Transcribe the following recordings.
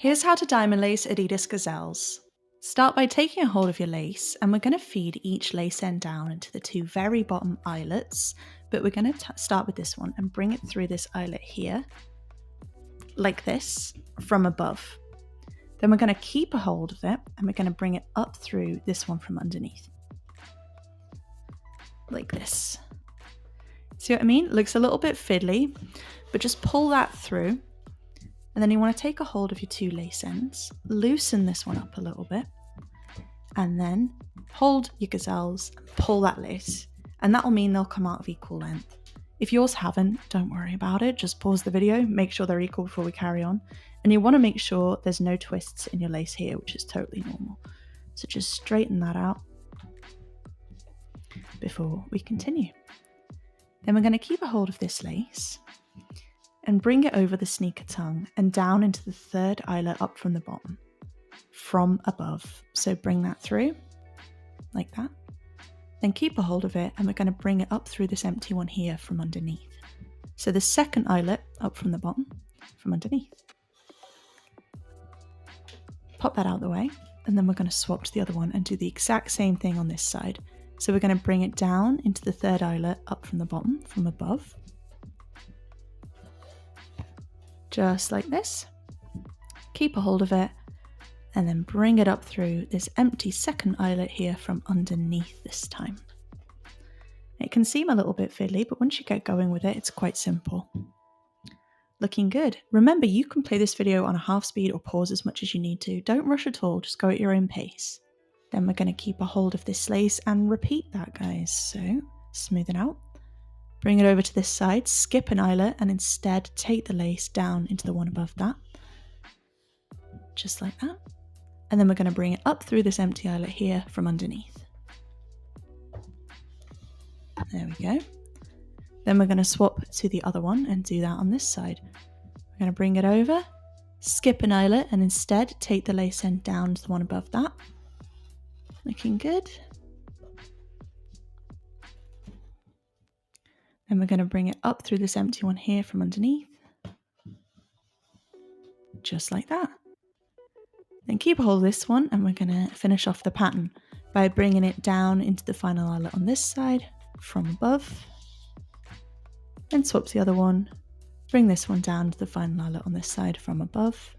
Here's how to diamond lace Adidas Gazelles. Start by taking a hold of your lace, and we're going to feed each lace end down into the two very bottom eyelets, but we're going to start with this one and bring it through this eyelet here, like this, from above. Then we're going to keep a hold of it and we're going to bring it up through this one from underneath, like this. See what I mean? It looks a little bit fiddly, but just pull that through. And then you want to take a hold of your two lace ends, loosen this one up a little bit, and then hold your gazelles and pull that lace. And that will mean they'll come out of equal length. If yours haven't, don't worry about it. Just pause the video, make sure they're equal before we carry on. And you want to make sure there's no twists in your lace here, which is totally normal. So just straighten that out before we continue. Then we're going to keep a hold of this lace and bring it over the sneaker tongue and down into the third eyelet up from the bottom, from above. So bring that through, like that. Then keep a hold of it and we're going to bring it up through this empty one here from underneath. So the second eyelet up from the bottom, from underneath. Pop that out the way, and then we're going to swap to the other one and do the exact same thing on this side. So we're going to bring it down into the third eyelet up from the bottom, from above. Just like this. Keep a hold of it and then bring it up through this empty second eyelet here from underneath this time. It can seem a little bit fiddly, but once you get going with it, it's quite simple. Looking good. Remember, you can play this video on a half speed or pause as much as you need to. Don't rush at all, just go at your own pace. Then we're going to keep a hold of this lace and repeat that, guys. So smooth it out. Bring it over to this side, skip an eyelet, and instead take the lace down into the one above that. Just like that. And then we're going to bring it up through this empty eyelet here from underneath. There we go. Then we're going to swap to the other one and do that on this side. We're going to bring it over, skip an eyelet, and instead take the lace end down to the one above that. Looking good. Then we're going to bring it up through this empty one here from underneath. Just like that. Then keep a hold of this one and we're going to finish off the pattern by bringing it down into the final eyelet on this side from above. Then swap to the other one. Bring this one down to the final eyelet on this side from above.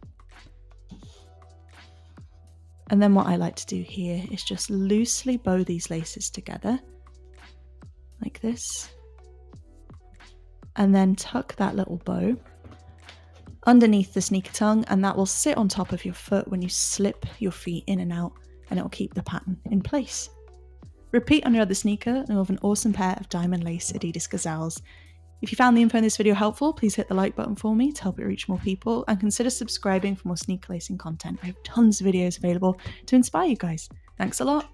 And then what I like to do here is just loosely bow these laces together, like this. And then tuck that little bow underneath the sneaker tongue, and that will sit on top of your foot when you slip your feet in and out, and it will keep the pattern in place. Repeat on your other sneaker and you'll have an awesome pair of diamond lace Adidas Gazelles. If you found the info in this video helpful, please hit the like button for me to help it reach more people, and consider subscribing for more sneaker lacing content. I have tons of videos available to inspire you guys. Thanks a lot.